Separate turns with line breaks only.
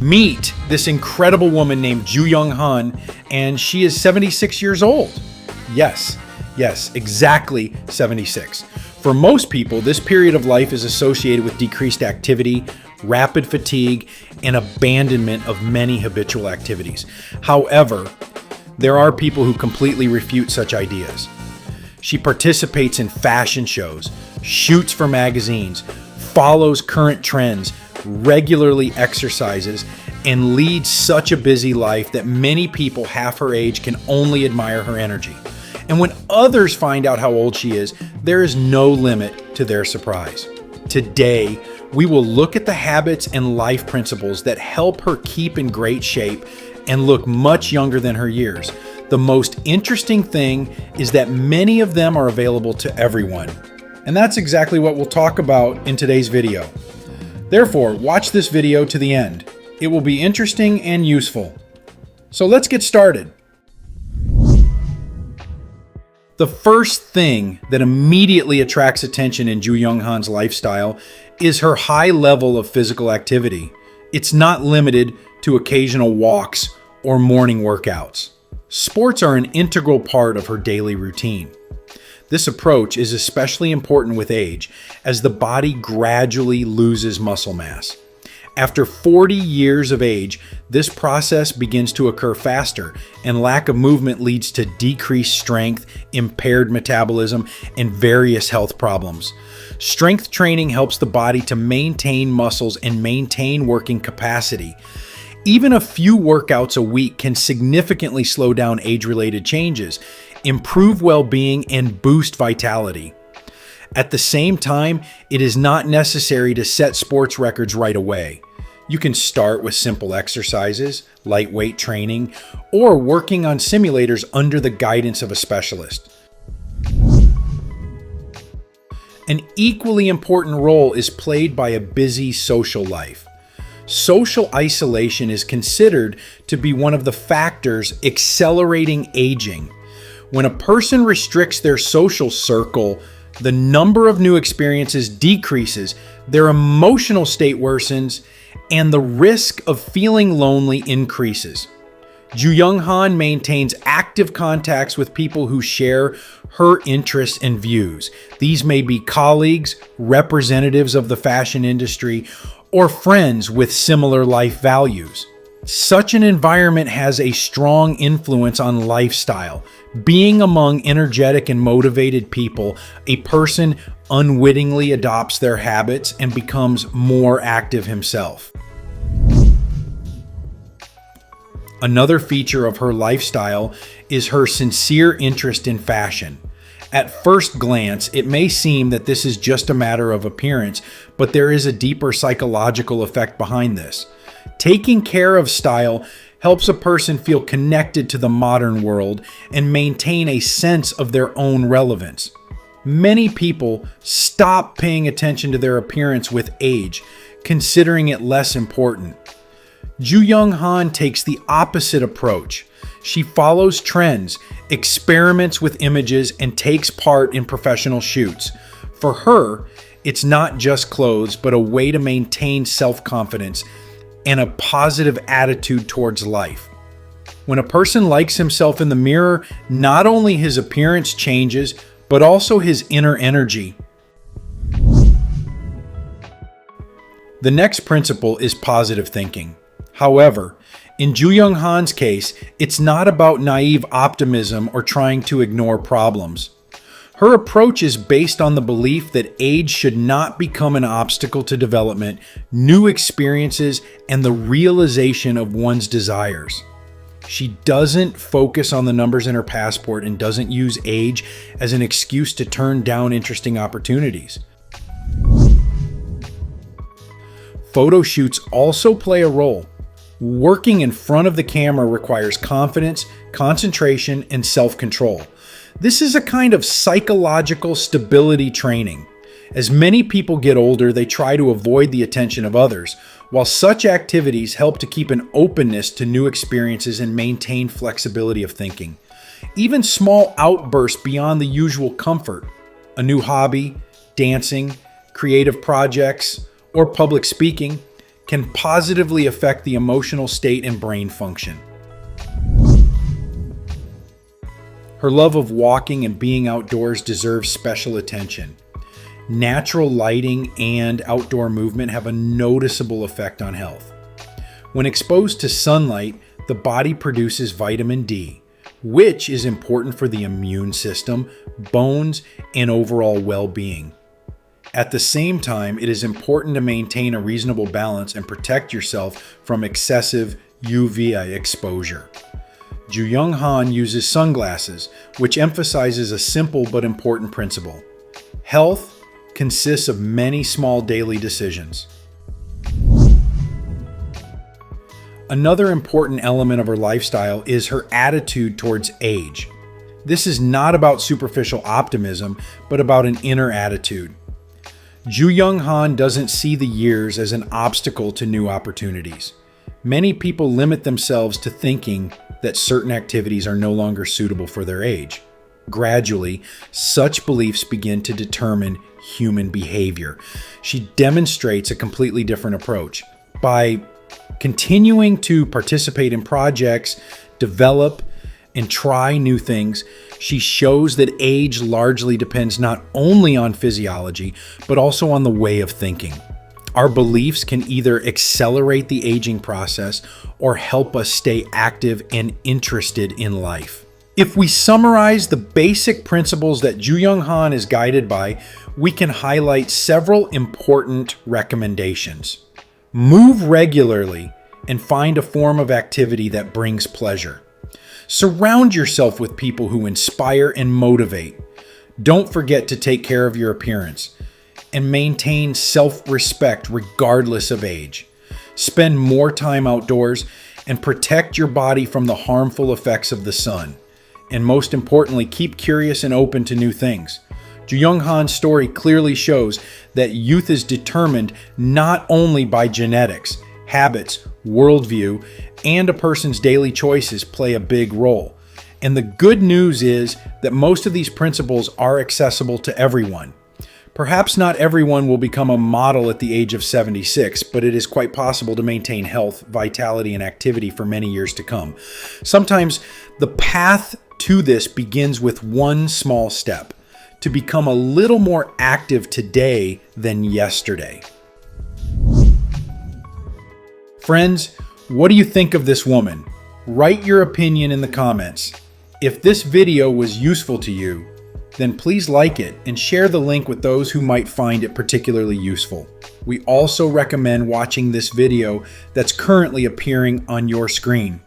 Meet this incredible woman named Juyoung Han, and she is 76 years old. Yes, exactly 76. For most people, this period of life is associated with decreased activity, rapid fatigue, and abandonment of many habitual activities. However, there are people who completely refute such ideas. She participates in fashion shows, shoots for magazines, follows current trends, regularly exercises, and leads such a busy life that many people half her age can only admire her energy. And when others find out how old she is, there is no limit to their surprise. Today, we will look at the habits and life principles that help her keep in great shape and look much younger than her years. The most interesting thing is that many of them are available to everyone. And that's exactly what we'll talk about in today's video. Therefore, watch this video to the end. It will be interesting and useful. So let's get started. The first thing that immediately attracts attention in Juyoung Han's lifestyle is her high level of physical activity. It's not limited to occasional walks or morning workouts. Sports are an integral part of her daily routine. This approach is especially important with age, as the body gradually loses muscle mass. After 40 years of age, this process begins to occur faster, and lack of movement leads to decreased strength, impaired metabolism, and various health problems. Strength training helps the body to maintain muscles and maintain working capacity. Even a few workouts a week can significantly slow down age-related changes, improve well-being, and boost vitality. At the same time, it is not necessary to set sports records right away. You can start with simple exercises, lightweight training, or working on simulators under the guidance of a specialist. An equally important role is played by a busy social life. Social isolation is considered to be one of the factors accelerating aging. When a person restricts their social circle, the number of new experiences decreases, their emotional state worsens, and the risk of feeling lonely increases. Juyoung Han maintains active contacts with people who share her interests and views. These may be colleagues, representatives of the fashion industry, or friends with similar life values. Such an environment has a strong influence on lifestyle. Being among energetic and motivated people, a person unwittingly adopts their habits and becomes more active himself. Another feature of her lifestyle is her sincere interest in fashion. At first glance, it may seem that this is just a matter of appearance, but there is a deeper psychological effect behind this. Taking care of style helps a person feel connected to the modern world and maintain a sense of their own relevance. Many people stop paying attention to their appearance with age, considering it less important. Juyoung Han takes the opposite approach. She follows trends, experiments with images, and takes part in professional shoots. For her, it's not just clothes, but a way to maintain self-confidence and a positive attitude towards life. When a person likes himself in the mirror, not only his appearance changes, but also his inner energy. The next principle is positive thinking. However, in Juyoung Han's case, it's not about naive optimism or trying to ignore problems. Her approach is based on the belief that age should not become an obstacle to development, new experiences, and the realization of one's desires. She doesn't focus on the numbers in her passport and doesn't use age as an excuse to turn down interesting opportunities. Photo shoots also play a role. Working in front of the camera requires confidence, concentration, and self-control. This is a kind of psychological stability training. As many people get older, they try to avoid the attention of others, while such activities help to keep an openness to new experiences and maintain flexibility of thinking. Even small outbursts beyond the usual comfort, a new hobby, dancing, creative projects, or public speaking, can positively affect the emotional state and brain function. Her love of walking and being outdoors deserves special attention. Natural lighting and outdoor movement have a noticeable effect on health. When exposed to sunlight, the body produces vitamin D, which is important for the immune system, bones, and overall well-being. At the same time, it is important to maintain a reasonable balance and protect yourself from excessive UV exposure. Juyoung Han uses sunglasses, which emphasizes a simple but important principle. Health consists of many small daily decisions. Another important element of her lifestyle is her attitude towards age. This is not about superficial optimism, but about an inner attitude. Juyoung Han doesn't see the years as an obstacle to new opportunities. Many people limit themselves to thinking that certain activities are no longer suitable for their age. Gradually, such beliefs begin to determine human behavior. She demonstrates a completely different approach. By continuing to participate in projects, develop, and try new things, she shows that age largely depends not only on physiology, but also on the way of thinking. Our beliefs can either accelerate the aging process or help us stay active and interested in life. If we summarize the basic principles that Juyoung Han is guided by, we can highlight several important recommendations. Move regularly and find a form of activity that brings pleasure. Surround yourself with people who inspire and motivate. Don't forget to take care of your appearance and maintain self-respect regardless of age. Spend more time outdoors and protect your body from the harmful effects of the sun. And most importantly, keep curious and open to new things. Juyoung Han's story clearly shows that youth is determined not only by genetics, habits, worldview, and a person's daily choices play a big role. And the good news is that most of these principles are accessible to everyone. Perhaps not everyone will become a model at the age of 76, but it is quite possible to maintain health, vitality, and activity for many years to come. Sometimes the path to this begins with one small step, to become a little more active today than yesterday. Friends, what do you think of this woman? Write your opinion in the comments. If this video was useful to you, then please like it and share the link with those who might find it particularly useful. We also recommend watching this video that's currently appearing on your screen.